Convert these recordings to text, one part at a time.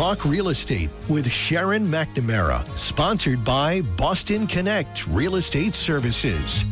Talk Real Estate with Sharon McNamara, sponsored by Boston Connect Real Estate Services.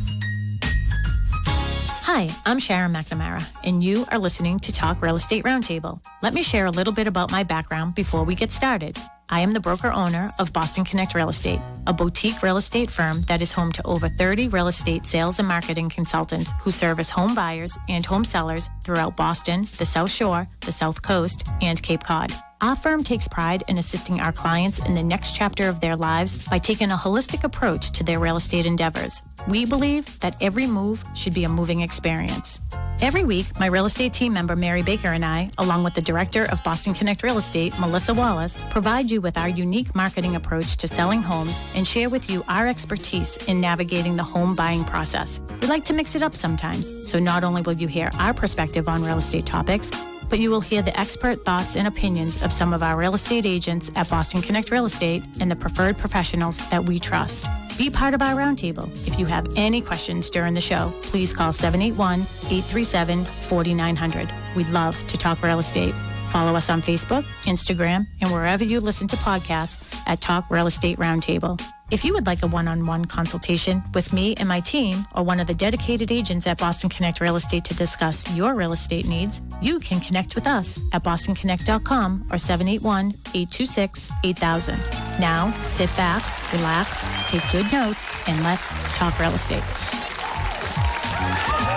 Hi, I'm Sharon McNamara, and you are listening to Talk Real Estate Roundtable. Let me share a little bit about my background before we get started. I am the broker-owner of Boston Connect Real Estate, a boutique real estate firm that is home to over 30 real estate sales and marketing consultants who service home buyers and home sellers throughout Boston, the South Shore, the South Coast, and Cape Cod. Our firm takes pride in assisting our clients in the next chapter of their lives by taking a holistic approach to their real estate endeavors. We believe that every move should be a moving experience. Every week, my real estate team member, Mary Baker, and I, along with the director of Boston Connect Real Estate, Melissa Wallace, provide you with our unique marketing approach to selling homes and share with you our expertise in navigating the home buying process. We like to mix it up sometimes, so not only will you hear our perspective on real estate topics, but you will hear the expert thoughts and opinions of some of our real estate agents at Boston Connect Real Estate and the preferred professionals that we trust. Be part of our roundtable. If you have any questions during the show, please call 781-837-4900. We'd love to talk real estate. Follow us on Facebook, Instagram, and wherever you listen to podcasts at Talk Real Estate Roundtable. If you would like a one-on-one consultation with me and my team or one of the dedicated agents at Boston Connect Real Estate to discuss your real estate needs, you can connect with us at bostonconnect.com or 781-826-8000. Now, sit back, relax, take good notes, and let's talk real estate.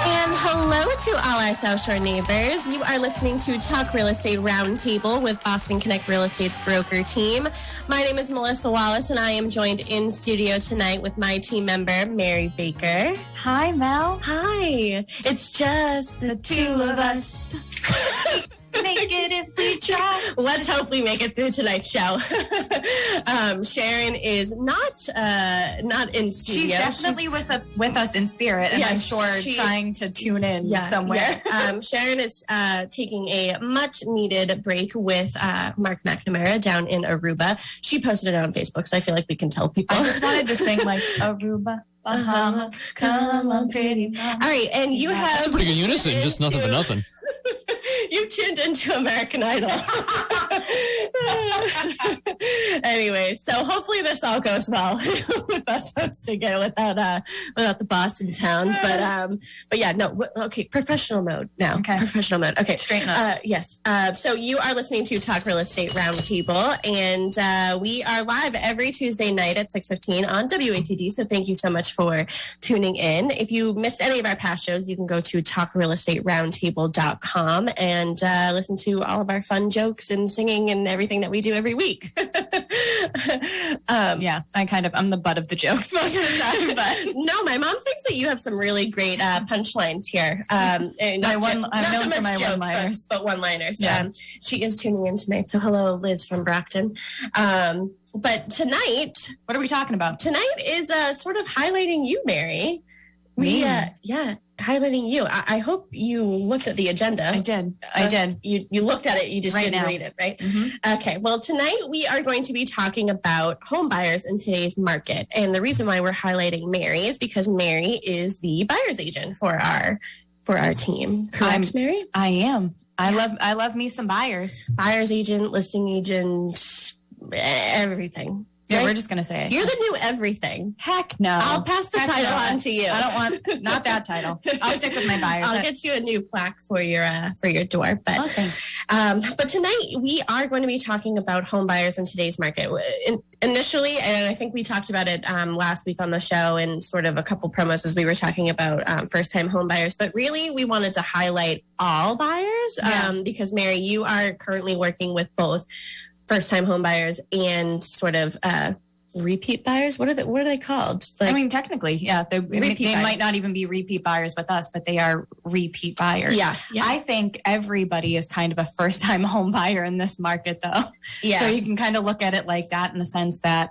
And hello to all our South Shore neighbors. You are listening to Talk Real Estate Roundtable with Boston Connect Real Estate's broker team. My name is Melissa Wallace, and I am joined in studio tonight with my team member, Mary Baker. Hi, Mel. Hi. It's just the two of us. Make it if we try. Let's hope we make it through tonight's show. Sharon is not in studio. She's definitely with us in spirit, and I'm sure trying to tune in somewhere. Yeah. Sharon is taking a much-needed break with Mark McNamara down in Aruba. She posted it on Facebook, so I feel like we can tell people. I just wanted to sing like Aruba. Bahama, come on, pretty mama. All right, and you have... That's a pretty good unison, just nothing for nothing. You tuned into American Idol. Anyway, so hopefully this all goes well with us hosting it without the Boston town. But yeah, no, okay, professional mode now. Okay. Professional mode. Okay. Straighten up. Yes. So you are listening to Talk Real Estate Roundtable, and we are live every Tuesday night at 6:15 on WATD. So thank you so much for tuning in. If you missed any of our past shows, you can go to talkrealestateroundtable.com and listen to all of our fun jokes and singing and everything that we do every week. I'm the butt of the jokes most of the time, but no, my mom thinks that you have some really great punchlines here. I'm known for my one-liners. But one-liners. Yeah. She is tuning in tonight. So hello, Liz from Brockton. But tonight... What are we talking about? Tonight is sort of highlighting you, Mary. Highlighting you. I hope you looked at the agenda. I did. You looked at it. You just didn't read it, right? Mm-hmm. Okay. Well, tonight we are going to be talking about home buyers in today's market. And the reason why we're highlighting Mary is because Mary is the buyer's agent for our team. Correct, Mary? I am. Yeah. I love me some buyers. Buyer's agent, listing agent, everything. Yeah, right? We're just going to say it. You're the new everything. Heck no. I'll pass the title on to you. I don't want, not that title. I'll stick with my buyers. I'll get you a new plaque for your door. But, thanks. But tonight we are going to be talking about home buyers in today's market. Initially, and I think we talked about it last week on the show and sort of a couple promos as we were talking about first-time home buyers. But really, we wanted to highlight all buyers because, Mary, you are currently working with both first-time home buyers and sort of repeat buyers. What are they called? Like, I mean, technically, yeah. They might not even be repeat buyers with us, but they are repeat buyers. Yeah. I think everybody is kind of a first-time home buyer in this market, though. Yeah. So you can kind of look at it like that in the sense that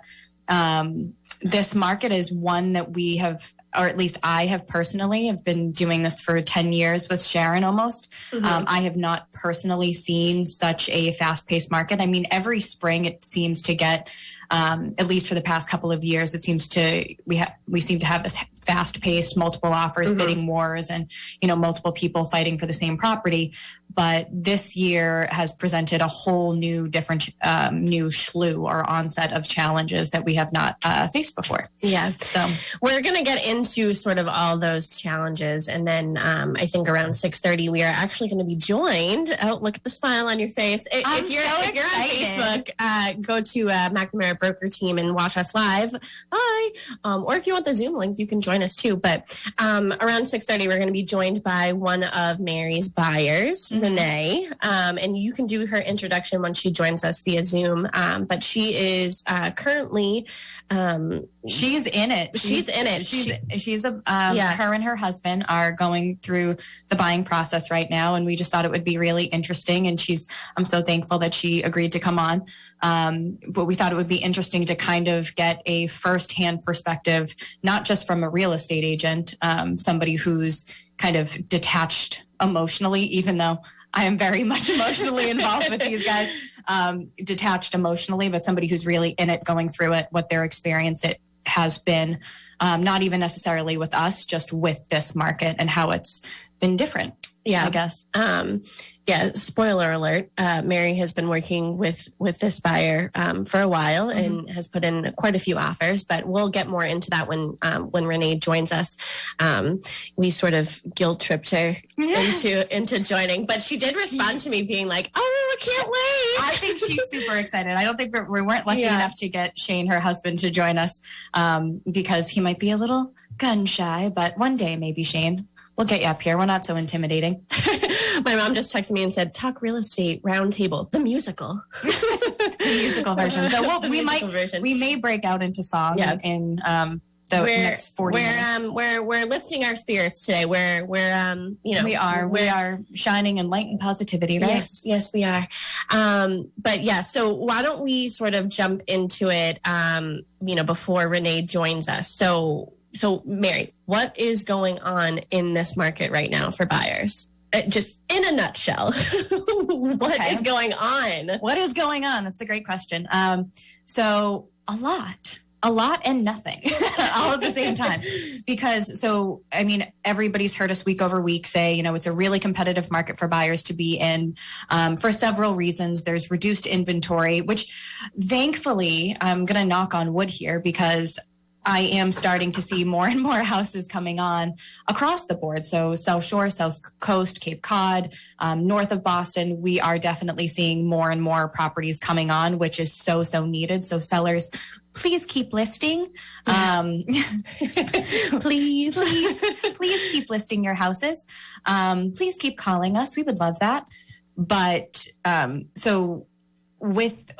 this market is one that we have, or at least I have personally, have been doing this for 10 years with Sharon almost. Mm-hmm. I have not personally seen such a fast-paced market. I mean, every spring it seems to get, at least for the past couple of years, we seem to have this fast-paced, multiple offers, bidding wars, and multiple people fighting for the same property. But this year has presented a whole new, different, new slew or onset of challenges that we have not faced before. Yeah. So we're going to get into sort of all those challenges. And then I think around 6:30, we are actually going to be joined. Oh, look at the smile on your face. If you're on Facebook, go to McNamara Broker Team and watch us live. Hi. Or if you want the Zoom link, you can join us too. But around 6:30, we're going to be joined by one of Mary's buyers, Renee. And you can do her introduction when she joins us via Zoom. But she is currently... she's in it. She's in it. Her and her husband are going through the buying process right now. And we just thought it would be really interesting. And I'm so thankful that she agreed to come on. But we thought it would be interesting to kind of get a firsthand perspective, not just from a real estate agent, somebody who's kind of detached emotionally, even though I am very much emotionally involved with these guys, detached emotionally, but somebody who's really in it, going through it, what their experience it has been, not even necessarily with us, just with this market and how it's been different. Yeah, I guess. Spoiler alert. Mary has been working with this buyer for a while and has put in quite a few offers, but we'll get more into that when Renee joins us. We sort of guilt tripped her into joining, but she did respond to me being like, "Oh, I can't wait." I think she's super excited. I don't think we weren't lucky enough to get Shane, her husband, to join us because he might be a little gun shy, but one day maybe, Shane. We'll get you up here. We're not so intimidating. My mom just texted me and said, "Talk real estate roundtable, the musical." The musical version. So we may break out into song in the next 40 minutes. We're lifting our spirits today. We are shining in light and positivity, right? Yes, we are. But yeah, so why don't we sort of jump into it, before Renee joins us. So Mary, what is going on in this market right now for buyers? Just in a nutshell, what is going on? What is going on? That's a great question. So a lot and nothing all at the same time. Because everybody's heard us week over week say, it's a really competitive market for buyers to be in for several reasons. There's reduced inventory, which thankfully I'm going to knock on wood here because I am starting to see more and more houses coming on across the board. So South Shore, South Coast, Cape Cod, north of Boston, we are definitely seeing more and more properties coming on, which is so needed. So sellers, please keep listing. Please keep listing your houses. Please keep calling us. We would love that. But so with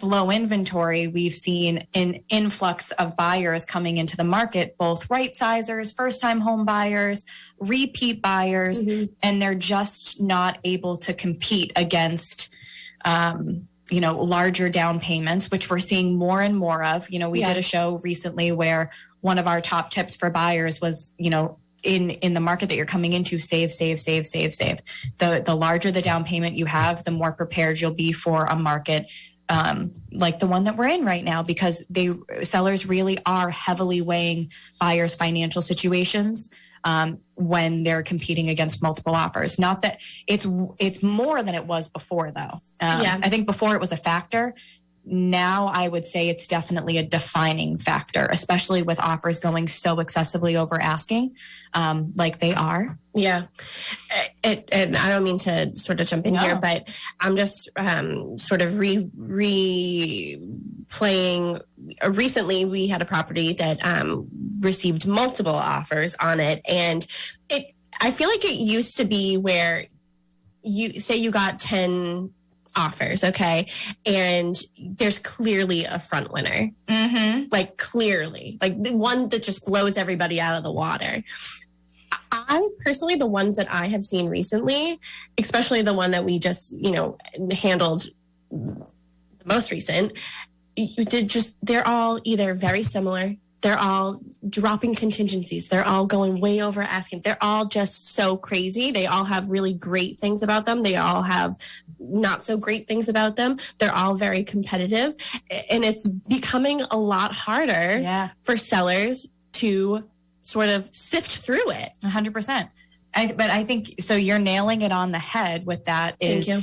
low inventory, we've seen an influx of buyers coming into the market, both right-sizers, first-time home buyers, repeat buyers, and they're just not able to compete against, larger down payments, which we're seeing more and more of. We did a show recently where one of our top tips for buyers was, in the market that you're coming into, save. The larger the down payment you have, the more prepared you'll be for a market like the one that we're in right now, because sellers really are heavily weighing buyers' financial situations when they're competing against multiple offers. Not that it's more than it was before, though. I think before it was a factor. Now I would say it's definitely a defining factor, especially with offers going so excessively over asking, like they are. Yeah. And I don't mean to sort of jump in here, but I'm just sort of replaying. Recently, we had a property that received multiple offers on it. And I feel like it used to be where you say you got 10 offers, okay, and there's clearly a front winner, like clearly, like the one that just blows everybody out of the water. I personally, the ones that I have seen recently, especially the one that we just handled, the most recent, they're all either very similar, they're all dropping contingencies, they're all going way over asking, they're all just so crazy. They all have really great things about them, they all have not so great things about them. They're all very competitive, and it's becoming a lot harder for sellers to sort of sift through it. 100%. But I think so. You're nailing it on the head with that. Thank you.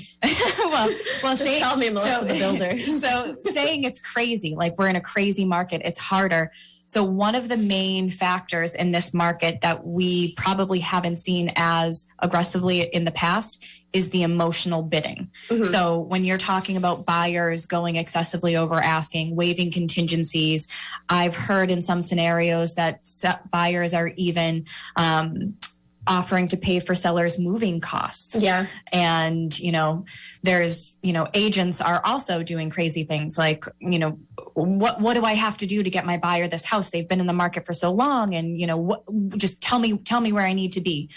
well, Just tell me, Melissa, the builder. So saying it's crazy, like we're in a crazy market, it's harder. So one of the main factors in this market that we probably haven't seen as aggressively in the past is the emotional bidding. Mm-hmm. So when you're talking about buyers going excessively over asking, waiving contingencies, I've heard in some scenarios that buyers are even offering to pay for sellers' moving costs. Yeah. And, there's, agents are also doing crazy things like, what do I have to do to get my buyer this house? They've been in the market for so long and, just tell me where I need to be.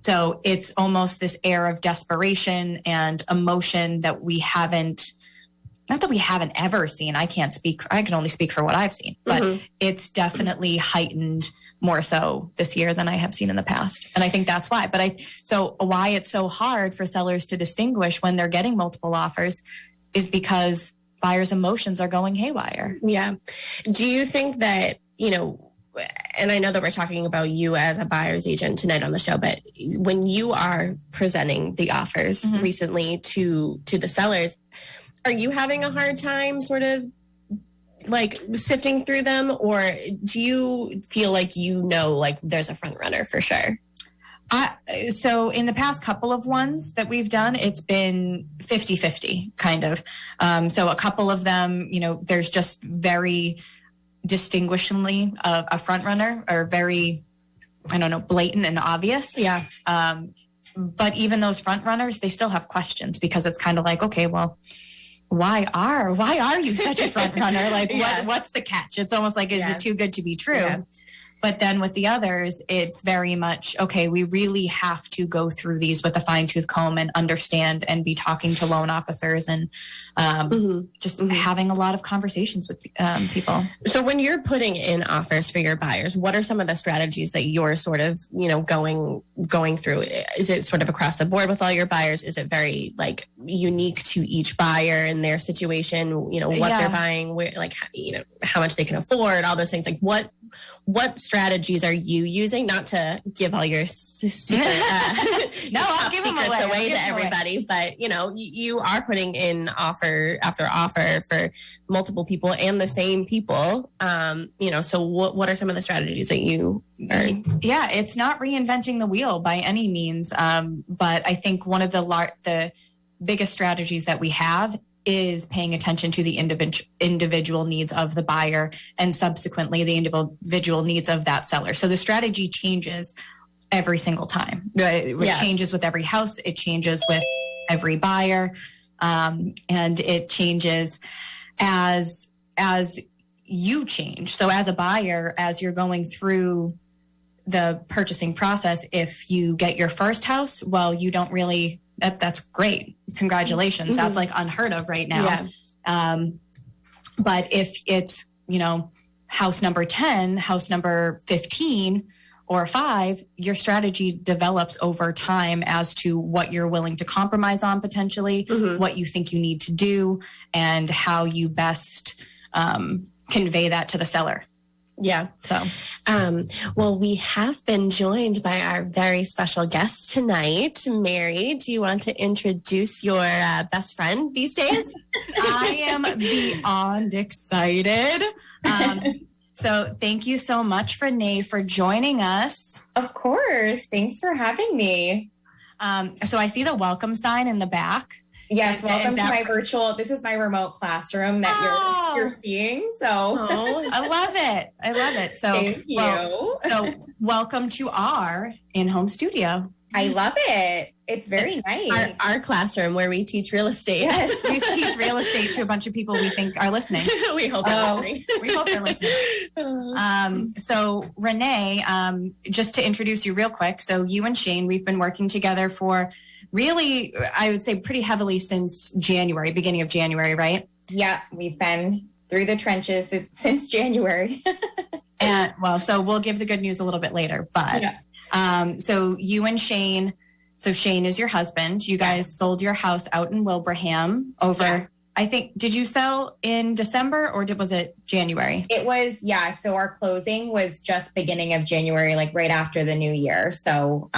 So it's almost this air of desperation and emotion that we haven't, not that we haven't ever seen. I can only speak for what I've seen, but it's definitely heightened more so this year than I have seen in the past. And I think that's why. So why it's so hard for sellers to distinguish when they're getting multiple offers is because buyers' emotions are going haywire. Yeah. Do you think that, and I know that we're talking about you as a buyer's agent tonight on the show, but when you are presenting the offers recently to the sellers, are you having a hard time sort of like sifting through them, or do you feel like like there's a front runner for sure? So in the past couple of ones that we've done, it's been 50-50 kind of. So a couple of them, there's just very distinguishingly a front runner or very, blatant and obvious. Yeah. But even those front runners, they still have questions because it's kind of like, okay, well, why are you such a front runner? Like, what's the catch? It's almost like, is it too good to be true? Yeah. But then with the others, it's very much, okay, we really have to go through these with a fine tooth comb and understand and be talking to loan officers and having a lot of conversations with people. So when you're putting in offers for your buyers, what are some of the strategies that you're sort of, going through? Is it sort of across the board with all your buyers? Is it very like unique to each buyer and their situation, what they're buying, where, like, how much they can afford, all those things? Like what strategies are you using? Not to give all your secret, I'll give them away to everybody, but you are putting in offer after offer for multiple people and the same people. So what are some of the strategies that you are? Yeah, it's not reinventing the wheel by any means, but I think one of the biggest strategies that we have is paying attention to the individual needs of the buyer and subsequently the individual needs of that seller. So the strategy changes every single time. It changes with every house. It changes with every buyer. And it changes as you change. So as a buyer, as you're going through the purchasing process, if you get your first house, well, you don't really... That's great. Congratulations. That's like unheard of right now. Yeah. But if it's, house number 10, house number 15 or 5, your strategy develops over time as to what you're willing to compromise on potentially, what you think you need to do, and how you best convey that to the seller. Yeah. So, well, we have been joined by our very special guest tonight. Mary, do you want to introduce your best friend these days? I am beyond excited. So thank you so much, Renee, for joining us. Of course. Thanks for having me. So I see the welcome sign in the back. Yes, welcome to my virtual. This is my remote classroom that you're seeing. So I love it. So thank you. So welcome to our in-home studio. I love it. It's very nice. Our classroom where we teach real estate. Yes. We teach real estate to a bunch of people we think are listening. We hope they're listening. We hope they're listening. So Renee, just to introduce you real quick. So you and Shane, we've been working together for really, I would say pretty heavily since January, beginning of January, right? Yeah, we've been through the trenches since January. And so we'll give the good news a little bit later, but so you and Shane, so Shane is your husband. You guys sold your house out in Wilbraham over I think, did you sell in December or was it January? It was, yeah. So our closing was just beginning of January, like right after the new year. So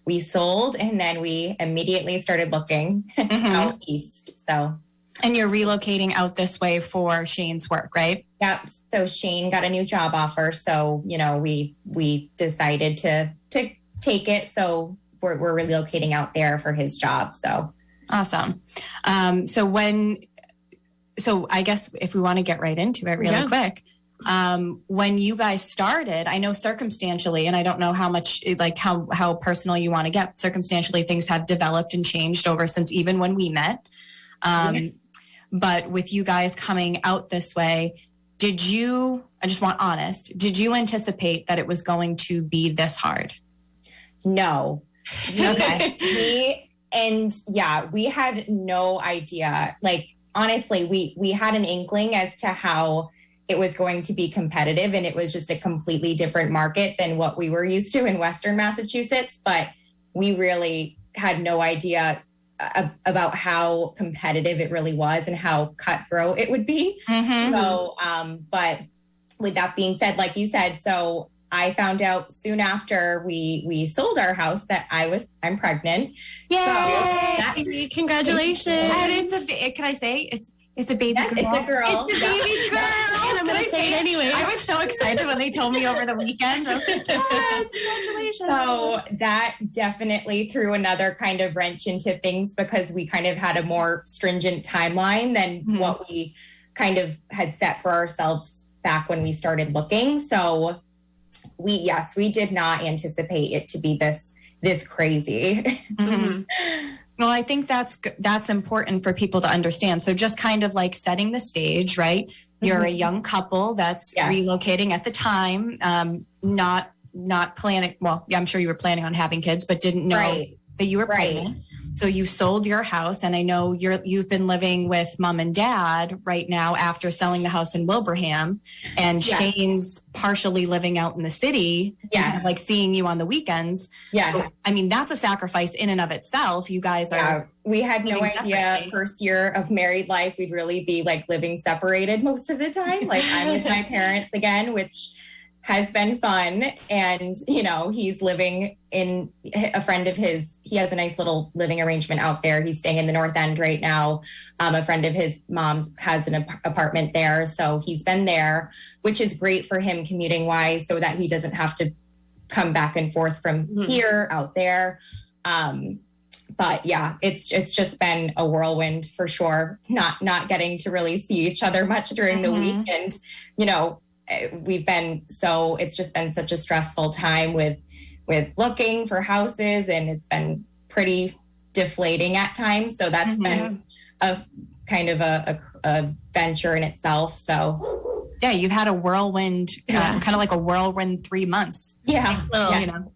we sold and then we immediately started looking out east. So. And you're relocating out this way for Shane's work, right? Yep. So Shane got a new job offer. So, we decided to take it. So we're relocating out there for his job. So. Awesome. So I guess if we want to get right into it really quick, when you guys started, I know circumstantially, and I don't know how much, like how personal you want to get, circumstantially things have developed and changed over since even when we met. But with you guys coming out this way, I just want honest, did you anticipate that it was going to be this hard? No. Okay. We had no idea. Like, honestly, we had an inkling as to how it was going to be competitive, and it was just a completely different market than what we were used to in Western Massachusetts. But we really had no idea about how competitive it really was and how cutthroat it would be. So, but with that being said, like you said, so I found out soon after we sold our house that I'm pregnant. Yay! So Congratulations. And can I say it's a baby girl? It's a girl. It's a baby girl. And I'm going to say it anyway. I was so excited when they told me over the weekend. I was like, congratulations. So that definitely threw another kind of wrench into things because we kind of had a more stringent timeline than what we kind of had set for ourselves back when we started looking. So we did not anticipate it to be this crazy. Well, I think that's important for people to understand. So just kind of like setting the stage, right? You're a young couple that's relocating at the time, not planning. Well, I'm sure you were planning on having kids, but didn't know that you were pregnant. So you sold your house, and I know you've been living with mom and dad right now after selling the house in Wilbraham, and Shane's partially living out in the city, kind of like seeing you on the weekends. Yeah. So, I mean, that's a sacrifice in and of itself. You guys are. We had no idea first year of married life we'd really be like living separated most of the time. Like I'm with my parents again, which has been fun. And, he's living in a friend of his. He has a nice little living arrangement out there. He's staying in the North End right now. A friend of his mom has an apartment there. So he's been there, which is great for him commuting wise so that he doesn't have to come back and forth from here out there. But yeah, it's just been a whirlwind for sure. Not getting to really see each other much during the week. And, it's just been such a stressful time with looking for houses, and it's been pretty deflating at times. So that's been a kind of a venture in itself. So yeah, you've had a whirlwind, kind of like a whirlwind 3 months. Yeah. Well,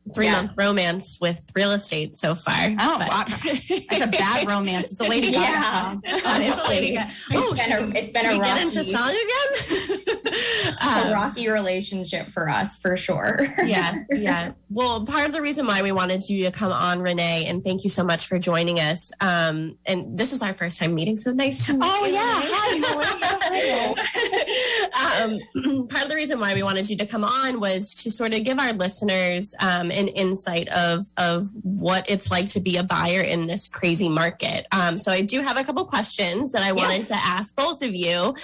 3-month romance with real estate so far. Oh, it's a bad romance. It's a Lady Gaga song. Honestly. It's been a rocky, get into song again? a rocky relationship for us, for sure. Yeah. Well, part of the reason why we wanted you to come on, Renee, and thank you so much for joining us. And this is our first time meeting, so nice to meet you. Oh, yeah. Hi. Part of the reason why we wanted you to come on was to sort of give our listeners an insight of what it's like to be a buyer in this crazy market. So I do have a couple questions that I wanted to ask both of you.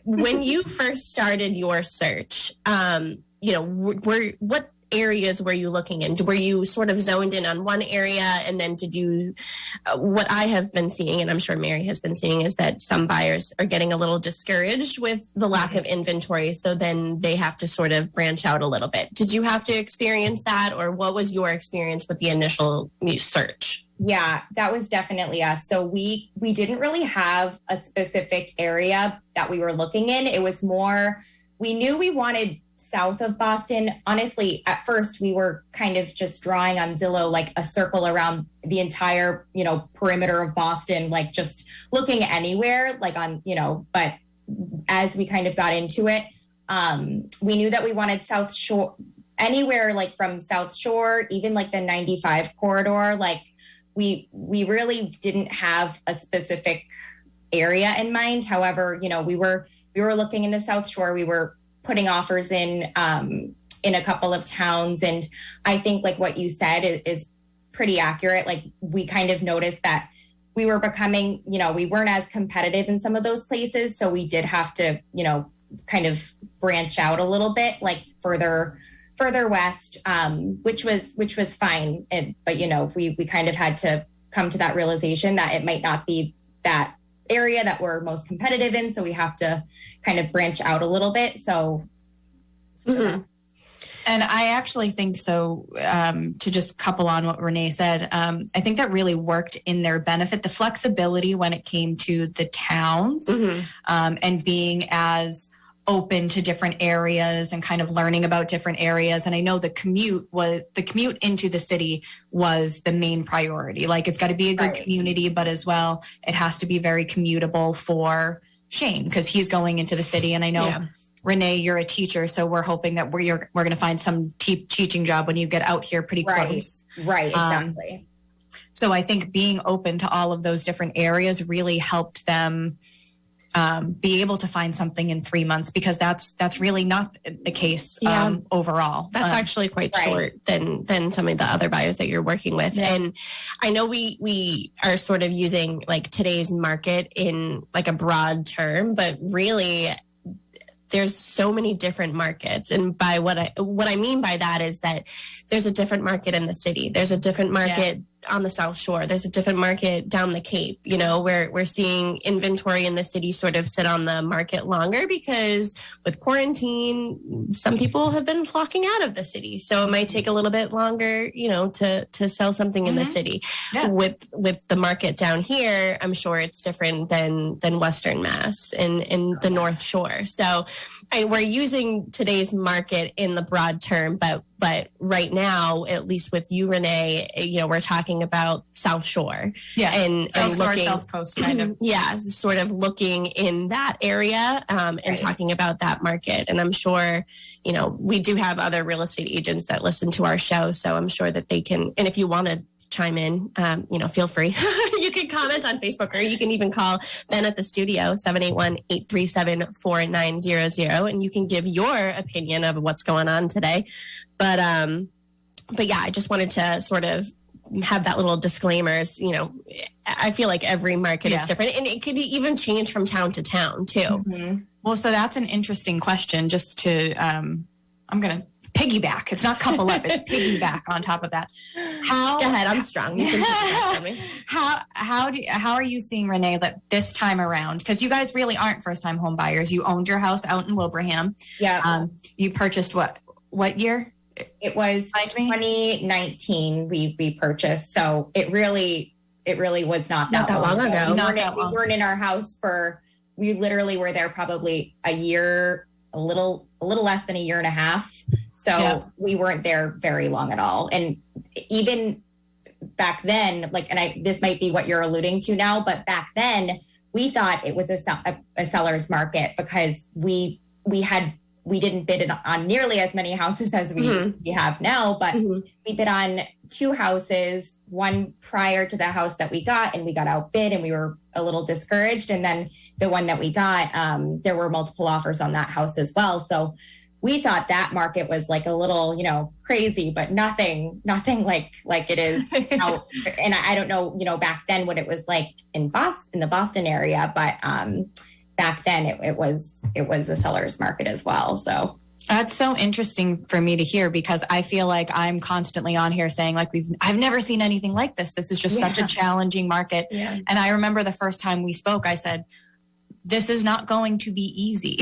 When you first started your search, what areas were you looking in? Were you sort of zoned in on one area, and then did you, what I have been seeing, and I'm sure Mary has been seeing, is that some buyers are getting a little discouraged with the lack of inventory, so then they have to sort of branch out a little bit. Did you have to experience that, or what was your experience with the initial search? Yeah, that was definitely us. So we didn't really have a specific area that we were looking in. It was more, we knew we wanted south of Boston. Honestly, at first we were kind of just drawing on Zillow like a circle around the entire, perimeter of Boston, like just looking anywhere, like on, but as we kind of got into it, we knew that we wanted South Shore, anywhere like from South Shore, even like the 95 corridor, like we really didn't have a specific area in mind. However, we were looking in the South Shore. We were putting offers in a couple of towns. And I think like what you said is pretty accurate. Like we kind of noticed that we were becoming, we weren't as competitive in some of those places. So we did have to, kind of branch out a little bit, like further west, which was fine. But, we kind of had to come to that realization that it might not be that area that we're most competitive in. So we have to kind of branch out a little bit. So. Mm-hmm. And I actually think so, to just couple on what Renee said, I think that really worked in their benefit, the flexibility when it came to the towns, and being as open to different areas and kind of learning about different areas. And I know the commute into the city was the main priority. Like it's got to be a good community, but as well, it has to be very commutable for Shane because he's going into the city. And I know Renee, you're a teacher, so we're hoping that we're going to find some teaching job when you get out here pretty close. Right, exactly. So I think being open to all of those different areas really helped them be able to find something in 3 months because that's really not the case overall. That's actually quite short than some of the other buyers that you're working with. Yeah. And I know we are sort of using like today's market in like a broad term, but really there's so many different markets. And by what I mean by that is that there's a different market in the city. There's a different market on the South Shore. There's a different market down the Cape, where we're seeing inventory in the city sort of sit on the market longer because with quarantine, some people have been flocking out of the city. So it might take a little bit longer, to sell something in the city. Yeah. With the market down here, I'm sure it's different than Western Mass and the North Shore. So we're using today's market in the broad term, but right now, at least with you, Renee, we're talking about South Shore. Yeah. And looking, South Coast kind of. Yeah. Sort of looking in that area and talking about that market. And I'm sure, we do have other real estate agents that listen to our show. So I'm sure that they can, and if you want to chime in, feel free. You can comment on Facebook or you can even call Ben at the studio, 781-837-4900. And you can give your opinion of what's going on today. But yeah, I just wanted to sort of have that little disclaimers. I feel like every market is different and it could even change from town to town too. Mm-hmm. Well, so that's an interesting question just to, I'm going to piggyback. It's not couple up, it's piggyback on top of that. Go ahead, I'm strong. You can piggyback on me. How are you seeing, Renee, that this time around? Because you guys really aren't first-time home buyers. You owned your house out in Wilbraham. Yeah. You purchased what year? It was 2019 we purchased. So it really was not that long ago. We weren't in our house we literally were there probably a year, a little less than a year and a half. So we weren't there very long at all. And even back then, this might be what you're alluding to now, but back then we thought it was a seller's market because we didn't bid on nearly as many houses as we have now, but we bid on 2 houses, one prior to the house that we got, and we got outbid and we were a little discouraged. And then the one that we got, there were multiple offers on that house as well. So we thought that market was like a little, crazy, but nothing like it is now. And I don't know, back then what it was like in the Boston area, but back then it was a seller's market as well. So that's so interesting for me to hear because I feel like I'm constantly on here saying I've never seen anything like this. This is just such a challenging market. Yeah. And I remember the first time we spoke, I said, this is not going to be easy.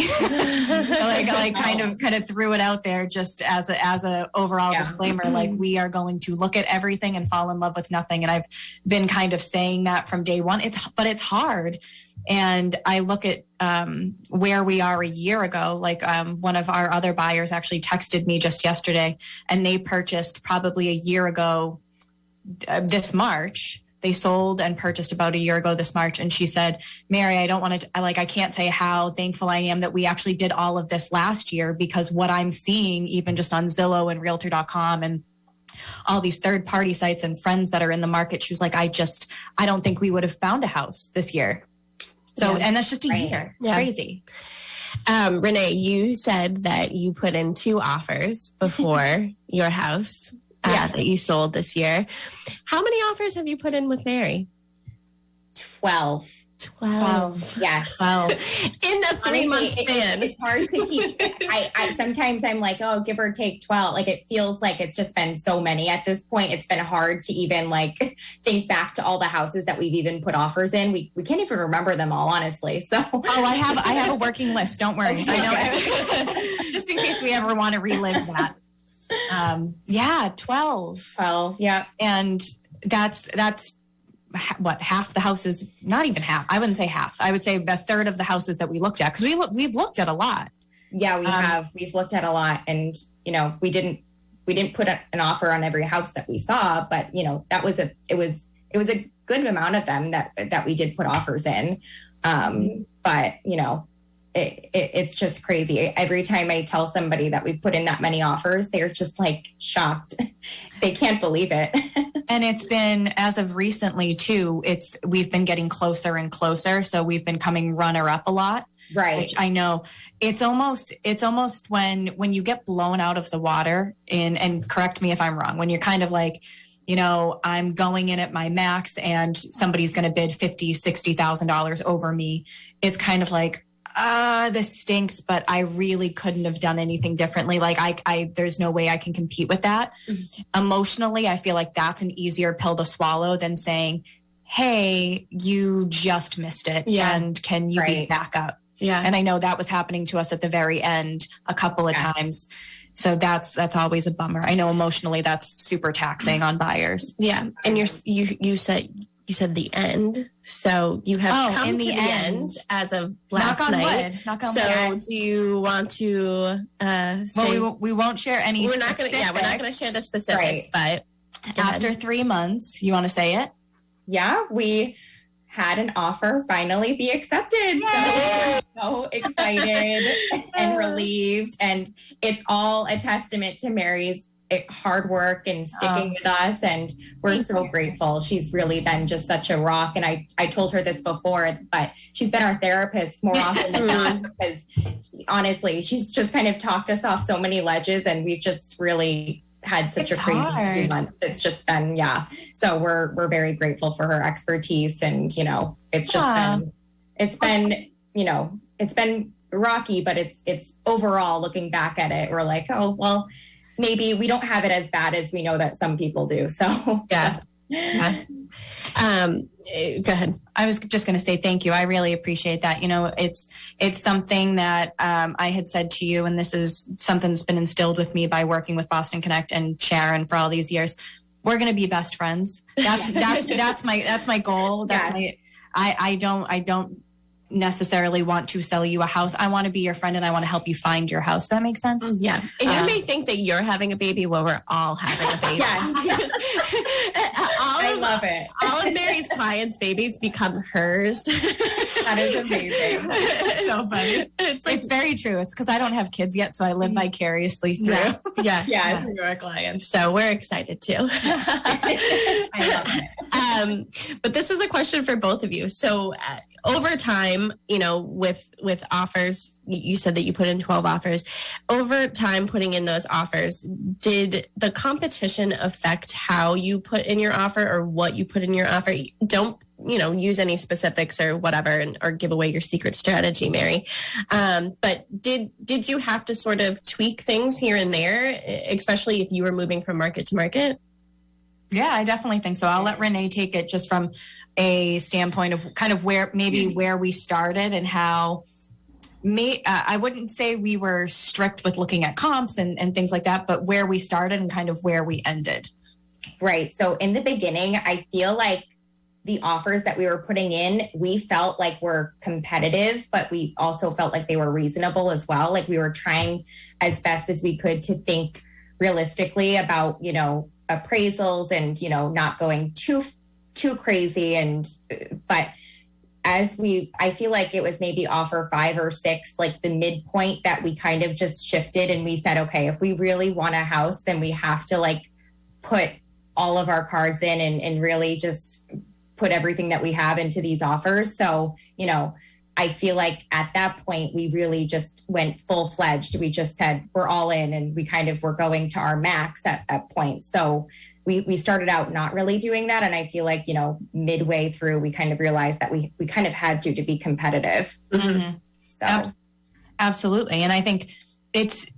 kind of threw it out there just as a overall disclaimer. Like we are going to look at everything and fall in love with nothing. And I've been kind of saying that from day one. But it's hard. And I look at where we are a year ago. One of our other buyers actually texted me just yesterday, and they purchased probably a year ago this March. They sold and purchased about a year ago this March. And she said, Mary, I don't want to, I can't say how thankful I am that we actually did all of this last year because what I'm seeing, even just on Zillow and Realtor.com and all these third party sites and friends that are in the market. She was like, I don't think we would have found a house this year. So, and that's just a year. It's crazy. Renee, you said that you put in 2 offers before your house that you sold this year. How many offers have you put in with Mary? 12. 12. Yeah. 12. In a 3-month span. It's hard to keep. I sometimes I'm like, oh, give or take 12. Like, it feels like it's just been so many at this point. It's been hard to even like think back to all the houses that we've even put offers in. We can't even remember them all, honestly. So I have a working list. Don't worry. Okay. I know. Just in case we ever want to relive that. 12. 12. Yeah. And that's what, half the houses, not even half. I wouldn't say half. I would say a third of the houses that we looked at, because we've looked at a lot. Yeah, we have. We've looked at a lot, and we didn't put an offer on every house that we saw, but it was a good amount of them that we did put offers in. But it's just crazy. Every time I tell somebody that we've put in that many offers, they're just like shocked. They can't believe it. And it's been, as of recently too, we've been getting closer and closer. So we've been coming runner up a lot. Right. Which I know it's almost when you get blown out of the water and correct me if I'm wrong, when you're kind of like, I'm going in at my max and somebody's going to bid $50,000-$60,000 over me. It's kind of like, this stinks, but I really couldn't have done anything differently. Like there's no way I can compete with that. Mm-hmm. Emotionally, I feel like that's an easier pill to swallow than saying, hey, you just missed it. Yeah. And can you be back up? Yeah. And I know that was happening to us at the very end a couple of times. So that's always a bummer. I know emotionally that's super taxing on buyers. Yeah. And you said the end, so you have come to the end as of last night. Knock on wood. Do you want to say? Well, we won't share any. We're not going to share the specifics. But after 3 months, you want to say it? Yeah, we had an offer finally be accepted. Yay! So excited and relieved, and it's all a testament to Mary's hard work and sticking with us, and we're so grateful. She's really been just such a rock, and I told her this before, but she's been our therapist more often than not, because honestly she's just kind of talked us off so many ledges, and we've just really had such a crazy 3 months. It's just been so we're very grateful for her expertise, and it's just been rocky, but it's overall, looking back at it, we're like, oh well, maybe we don't have it as bad as we know that some people do. So yeah. Go ahead. I was just going to say thank you. I really appreciate that. It's something that I had said to you, and this is something that's been instilled with me by working with Boston Connect and Sharon for all these years. We're going to be best friends. That's my goal. I don't necessarily want to sell you a house. I want to be your friend, and I want to help you find your house. Does that make sense? Yeah. And you may think that you're having a baby while we're all having a baby. I love it. All of Mary's clients' babies become hers. That is amazing. So funny. It's very true. It's because I don't have kids yet, so I live vicariously through. Yeah. Through our clients. So we're excited too. I love it. But this is a question for both of you. So over time, with offers, you said that you put in 12 offers. Over time, putting in those offers, did the competition affect how you put in your offer or what you put in your offer? Don't, use any specifics or whatever, or give away your secret strategy, Mary. But did you have to sort of tweak things here and there, especially if you were moving from market to market? Yeah, I definitely think so. I'll let Renee take it just from a standpoint of kind of where we started and how I wouldn't say we were strict with looking at comps and things like that, but where we started and kind of where we ended. Right. So in the beginning, I feel like the offers that we were putting in, we felt like were competitive, but we also felt like they were reasonable as well. Like we were trying as best as we could to think realistically about, appraisals and, not going too crazy. But I feel like it was maybe offer 5 or 6, like the midpoint that we kind of just shifted, and we said, okay, if we really want a house, then we have to put all of our cards in and really just put everything that we have into these offers. So, you know, I feel like at that point, we really just went full fledged. We just said, we're all in, and we kind of were going to our max at that point. So we started out not really doing that. And I feel like, you know, midway through, we kind of realized that we kind of had to be competitive. Mm-hmm. So. Absolutely. And I think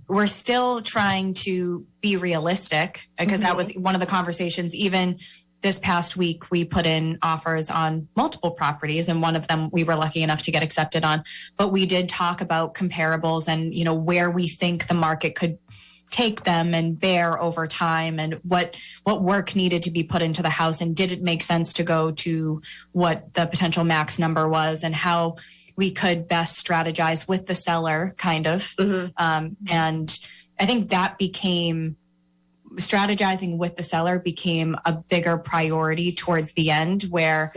we're still trying to be realistic, because that was one of the conversations. Even this past week, we put in offers on multiple properties, and one of them we were lucky enough to get accepted on. But we did talk about comparables and, you know, where we think the market could take them and bear over time, and what work needed to be put into the house, and did it make sense to go to what the potential max number was, and how we could best strategize with the seller, kind of. And I think that strategizing with the seller became a bigger priority towards the end, where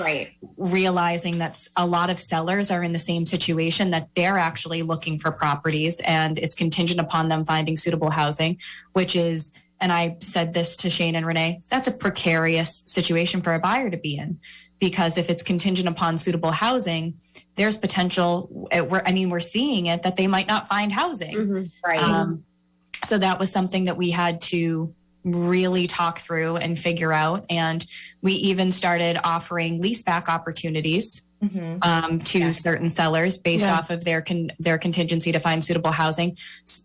realizing that a lot of sellers are in the same situation, that they're actually looking for properties, and it's contingent upon them finding suitable housing, which is, and I said this to Shane and Renee, that's a precarious situation for a buyer to be in, because if it's contingent upon suitable housing, there's potential, we're seeing it, that they might not find housing. So that was something that we had to really talk through and figure out. And we even started offering leaseback opportunities to certain sellers based off of their contingency to find suitable housing,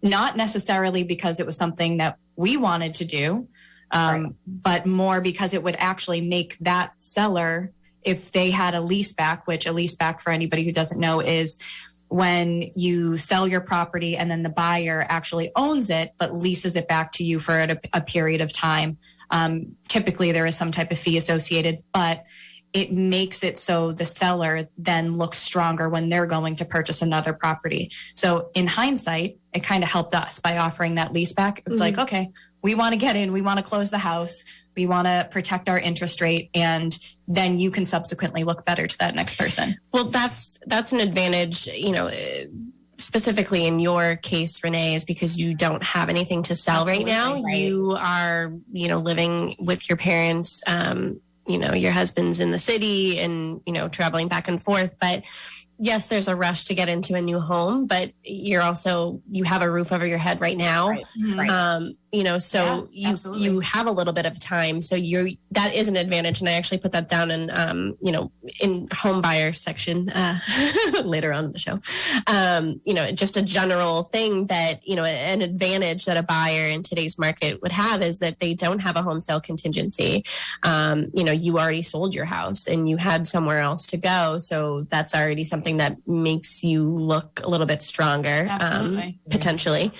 not necessarily because it was something that we wanted to do, but more because it would actually make that seller, if they had a leaseback, which a leaseback, for anybody who doesn't know, is when you sell your property and then the buyer actually owns it, but leases it back to you for a period of time. Typically, there is some type of fee associated, but it makes it so the seller then looks stronger when they're going to purchase another property. So in hindsight, it kind of helped us by offering that lease back. It's like, okay, we want to get in, we want to close the house, we want to protect our interest rate, and then you can subsequently look better to that next person. Well, that's an advantage, you know, specifically in your case, Renee, is because you don't have anything to sell right now. You are, you know, living with your parents, you know, your husband's in the city and, you know, traveling back and forth. But yes, there's a rush to get into a new home, but you have a roof over your head right now. You know, so you have a little bit of time. So that is an advantage. And I actually put that down in, you know, in home buyer section later on in the show. You know, just a general thing that, you know, an advantage that a buyer in today's market would have is that they don't have a home sale contingency. You know, you already sold your house and you had somewhere else to go. So that's already something that makes you look a little bit stronger, potentially,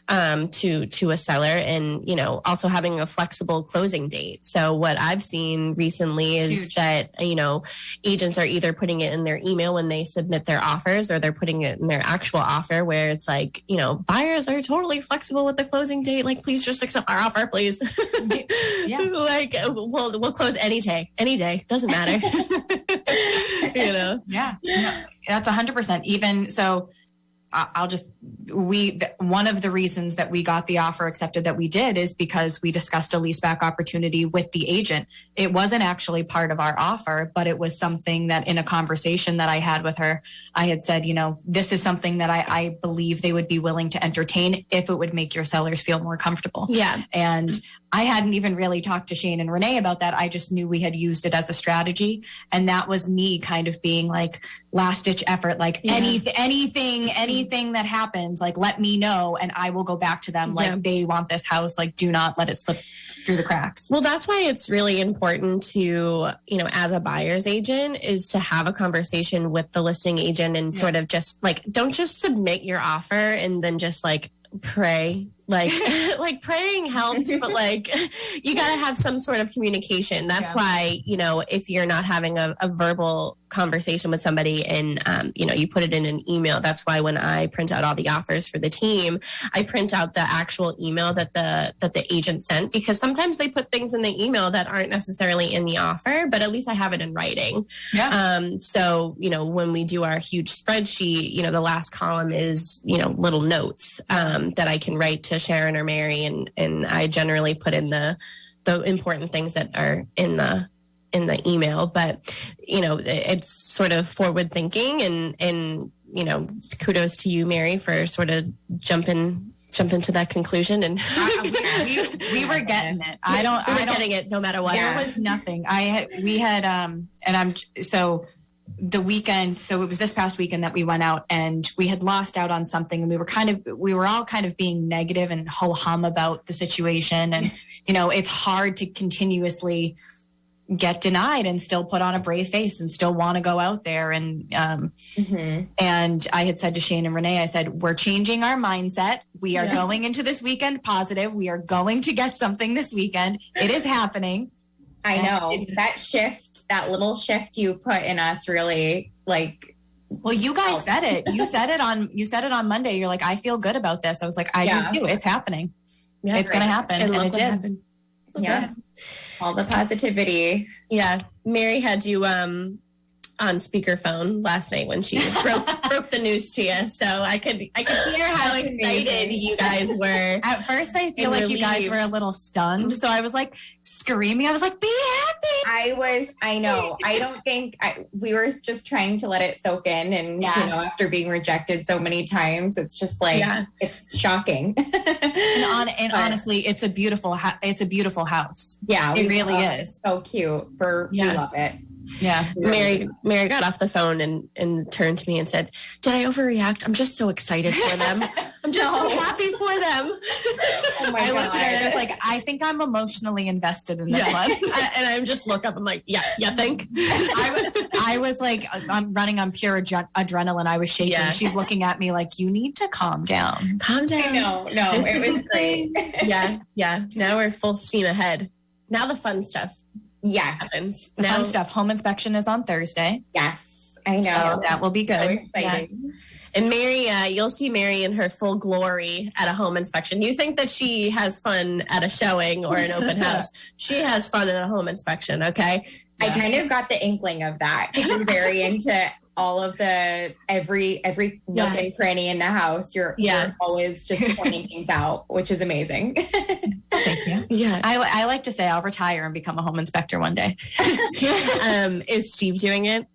to a seller. And, you know, also having a flexible closing date. So what I've seen recently is that, you know, agents are either putting it in their email when they submit their offers, or they're putting it in their actual offer, where it's like, you know, buyers are totally flexible with the closing date. Like, please just accept our offer, please. Like, we'll close any day. Doesn't matter. You know? Yeah, that's 100%. Even so, one of the reasons that we got the offer accepted that we did is because we discussed a leaseback opportunity with the agent. It wasn't actually part of our offer, but it was something that in a conversation that I had with her, I had said, you know, this is something that I believe they would be willing to entertain if it would make your sellers feel more comfortable. Yeah. And I hadn't even really talked to Shane and Renee about that. I just knew we had used it as a strategy. And that was me kind of being like last ditch effort, like anything that happens, like, let me know and I will go back to them. Like, they want this house, like, do not let it slip through the cracks. Well, that's why it's really important to, you know, as a buyer's agent, is to have a conversation with the listing agent and sort of just like, don't just submit your offer and then just like pray. Like, like praying helps, but like you got to have some sort of communication. That's why, you know, if you're not having a verbal conversation with somebody and, you know, you put it in an email. That's why when I print out all the offers for the team, I print out the actual email that the agent sent, because sometimes they put things in the email that aren't necessarily in the offer, but at least I have it in writing. So, you know, when we do our huge spreadsheet, you know, the last column is, you know, little notes that I can write to Sharon or Mary, and I generally put in the the important things that are in the email, but it's sort of forward thinking, and kudos to you, Mary, for sort of jump into that conclusion. And we were getting it. We were getting it no matter what. There was nothing. The weekend, so it was this past weekend that we went out, and we had lost out on something, and we were all kind of being negative and ho-hum about the situation. And, it's hard to continuously get denied and still put on a brave face and still want to go out there. And, and I had said to Shane and Renee, I said, we're changing our mindset. We are going into this weekend positive. We are going to get something this weekend. It is happening. I know that little shift you put in us really, like, well, you guys said it. You said it on Monday. You're like, I feel good about this. I was like, I do too. It's happening. Yeah, it's going to happen. And it did. Happened. Yeah. All the positivity. Yeah. Mary had you on speakerphone last night when she broke the news to you. So I could hear how excited you guys were. At first, I feel like you guys were a little stunned. So I was like screaming. I was like, be happy. I know. I don't think we were just trying to let it soak in. And, after being rejected so many times, it's just like, it's shocking. and honestly, it's a beautiful house. Yeah. It really is. So cute. We love it. Yeah. Mary got off the phone and turned to me and said, did I overreact? I'm just so excited for them. I'm just so happy for them. Oh my I God. looked at her and I was like, I think I'm emotionally invested in this one. And I just look up. I'm like, you think? I was like, I'm running on pure adrenaline. I was shaking. Yeah. She's looking at me like, you need to calm down. Calm down. No, it was great. Yeah. Now we're full steam ahead. Now the fun stuff. Yes. Happens. The fun stuff. Home inspection is on Thursday. Yes. I know. So that will be good. So exciting. Yeah. And Mary, you'll see Mary in her full glory at a home inspection. You think that she has fun at a showing or an open house. She has fun at a home inspection, okay? I kind of got the inkling of that because you're very into all of the every nook and cranny in the house. You're always just pointing things out, which is amazing. Thank you. Yeah. I like to say I'll retire and become a home inspector one day. Is Steve doing it?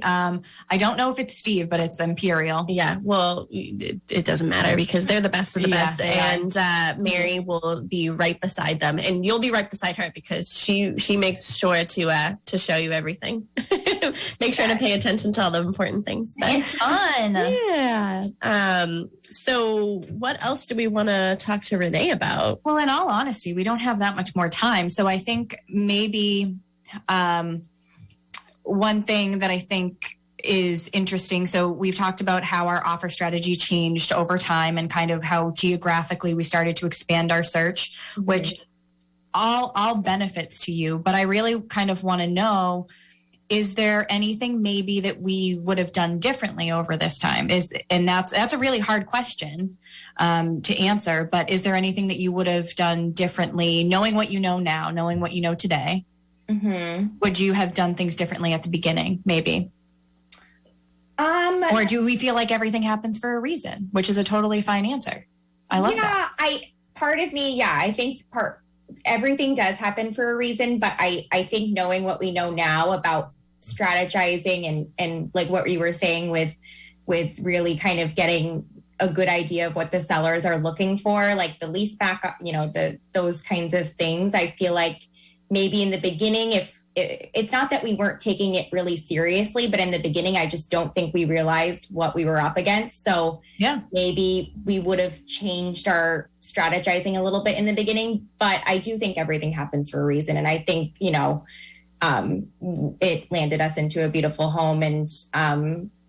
I don't know if it's Steve, but it's Imperial. Yeah. Well, it doesn't matter because they're the best of the best. And Mary will be right beside them, and you'll be right beside her because she makes sure to show you everything. Make sure to pay attention to all the important things. But, it's fun. Yeah. So what else do we want to talk to Renee about? Well, in all honesty, we don't have that much more time. So I think maybe one thing that I think is interesting. So we've talked about how our offer strategy changed over time and kind of how geographically we started to expand our search, which all benefits to you. But I really kind of want to know, is there anything maybe that we would have done differently over this time? And that's a really hard question to answer, but is there anything that you would have done differently, knowing what you know now, knowing what you know today? Would you have done things differently at the beginning, maybe? Or do we feel like everything happens for a reason, which is a totally fine answer? I love that. Part of me, I think everything does happen for a reason, but I think knowing what we know now about strategizing and like what you were saying with really kind of getting a good idea of what the sellers are looking for, like the lease back, those kinds of things. I feel like maybe in the beginning, if it's not that we weren't taking it really seriously, but in the beginning, I just don't think we realized what we were up against. So maybe we would have changed our strategizing a little bit in the beginning, but I do think everything happens for a reason. And I think, it landed us into a beautiful home, and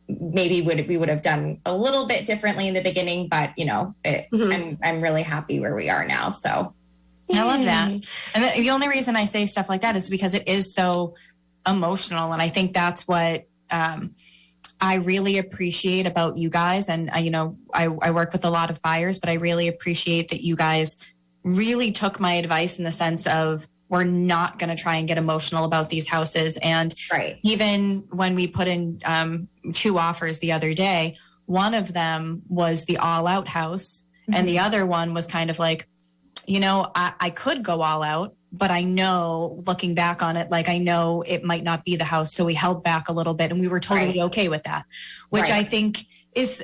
maybe we would have done a little bit differently in the beginning, but I'm really happy where we are now. So. I love that. And the only reason I say stuff like that is because it is so emotional. And I think that's what I really appreciate about you guys. And, I work with a lot of buyers, but I really appreciate that you guys really took my advice in the sense of, we're not going to try and get emotional about these houses. And even when we put in 2 offers the other day, one of them was the all out house. And the other one was kind of like, I could go all out, But I know, looking back on it, like I know it might not be the house, so we held back a little bit, and we were totally okay with that, which I think is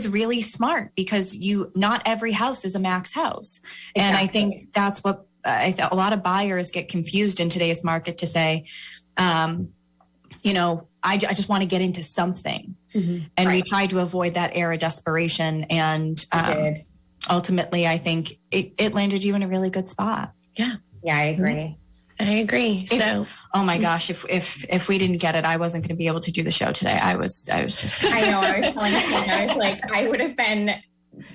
really smart, because not every house is a max house, and I think that's what a lot of buyers get confused in today's market to say, I just want to get into something, and we tried to avoid that era of desperation, and ultimately, I think it landed you in a really good spot. Yeah, I agree. I agree. Oh my gosh, if we didn't get it, I wasn't going to be able to do the show today. I was just. I know. I was telling you, I was like, I would have been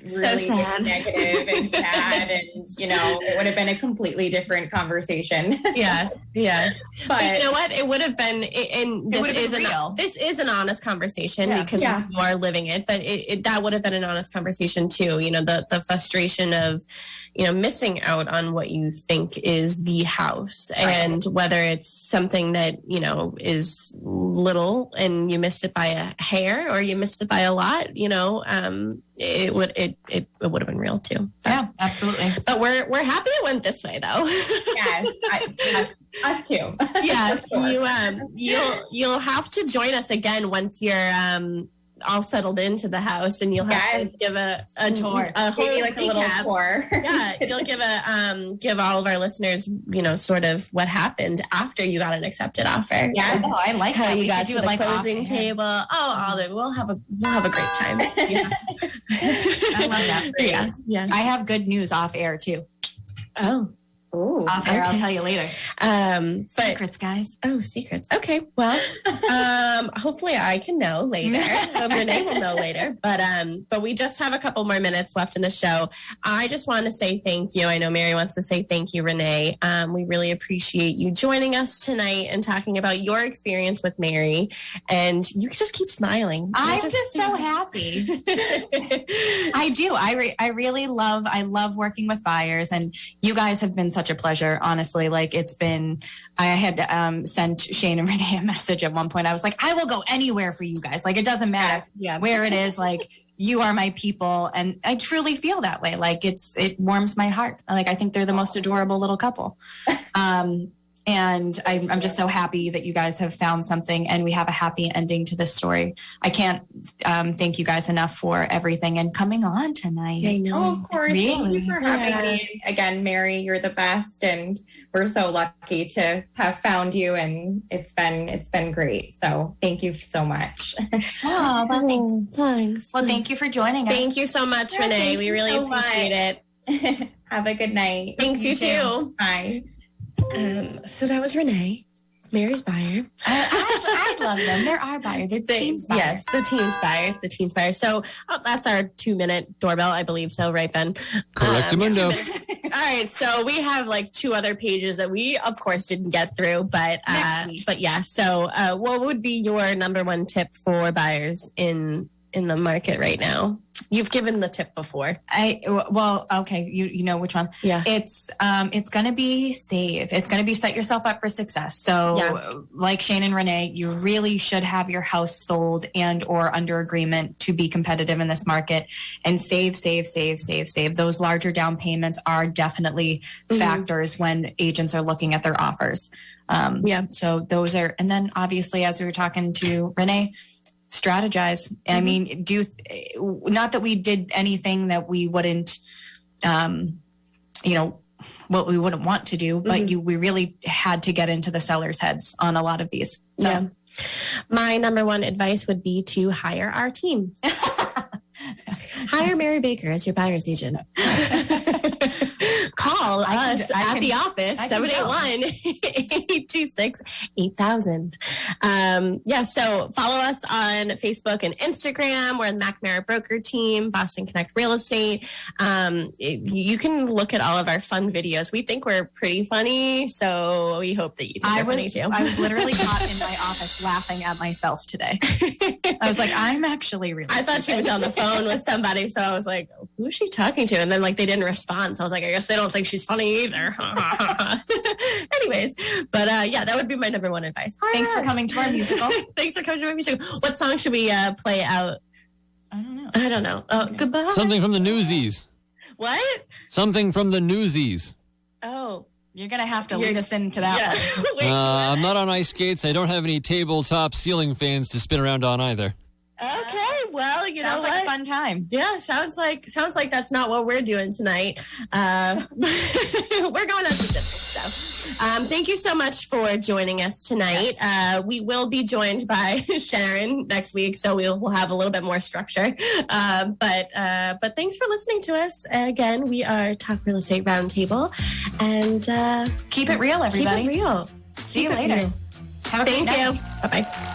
really negative and sad, and it would have been a completely different conversation. Yeah. But you know what? It would have been, and this is an honest conversation because you are living it. But that would have been an honest conversation too. The frustration of missing out on what you think is the house, and whether it's something that is little and you missed it by a hair or you missed it by a lot. It would have been real too. Yeah, absolutely. But we're happy it went this way though. Yes, us too. Yeah, you'll have to join us again once you're all settled into the house, and you'll have to give a tour, a whole maybe like a little tour. Yeah, you'll give all of our listeners, sort of what happened after you got an accepted offer. Yeah, I like how that. you got to the closing table. We'll have a great time. Yeah. I love that. Yeah. I have good news off air too. Oh, off air. I'll tell you later. Secrets, guys. Oh, secrets. Okay. Well, hopefully I can know later. Renee will know later. But we just have a couple more minutes left in the show. I just want to say thank you. I know Mary wants to say thank you, Renee. We really appreciate you joining us tonight and talking about your experience with Mary. And you just keep smiling. I'm just so happy. I do. I really love working with buyers, and you guys have been such a pleasure, honestly. Like I had sent Shane and Renee a message at one point. I was like, I will go anywhere for you guys. Like, it doesn't matter where it is. Like, you are my people. And I truly feel that way. Like, it warms my heart. Like, I think they're the most adorable little couple. And I'm just so happy that you guys have found something and we have a happy ending to this story. I can't thank you guys enough for everything and coming on tonight. I know. Oh, of course. Really? Thank you for having me. Again, Mary, you're the best. And we're so lucky to have found you. And it's been great. So thank you so much. Oh, well, thanks. Well, thank you for joining us. Thank you so much, Renee. We really appreciate it. Have a good night. Thanks, you too. Bye. So that was Renee, Mary's buyer. I love them. They're our buyer. They're team's buyer. Yes, the team's buyer. So that's our 2-minute doorbell, I believe so, right, Ben? Correctamundo. All right, so we have like 2 other pages that we, of course, didn't get through, but next week. But yeah. So, what would be your number one tip for buyers in the market right now? You've given the tip before. Okay. You know which one? Yeah. It's going to be save. It's going to be set yourself up for success. So like Shane and Renee, you really should have your house sold and or under agreement to be competitive in this market, and save. Those larger down payments are definitely factors when agents are looking at their offers. So those are, and then obviously, as we were talking to Renee, strategize. I mean, not that we did anything that we wouldn't, what we wouldn't want to do, but we really had to get into the sellers' heads on a lot of these. So. Yeah. My number one advice would be to hire our team. Hire Mary Baker as your buyer's agent. Call us at the office, 781-826-8000. So follow us on Facebook and Instagram. We're the McNamara Broker Team, Boston Connect Real Estate. You can look at all of our fun videos. We think we're pretty funny, so we hope that you think we're funny too. I was literally caught in my office laughing at myself today. I was like, I'm actually really I thought she was on the phone with somebody, so I was like, who is she talking to? And then they didn't respond, so I was like, I guess they don't think she's funny either. Anyways, but that would be my number one advice. Thanks for coming to our musical. Thanks for coming to our musical. What song should we play out? I don't know. Oh, goodbye. Something from the Newsies. What? Something from the Newsies. Oh, You're going to have to lead us into that one. Wait, I'm not on ice skates. I don't have any tabletop ceiling fans to spin around on either. okay, well, you know Sounds what? like a fun time. Yeah, sounds like that's not what we're doing tonight. We're going on to different stuff. Thank you so much for joining us tonight. Yes. We will be joined by Sharon next week, so we'll have a little bit more structure. But thanks for listening to us. Again, we are Talk Real Estate Roundtable, and Keep it real, everybody. Keep it real. See you later. Have a great Thank night. you. Bye bye.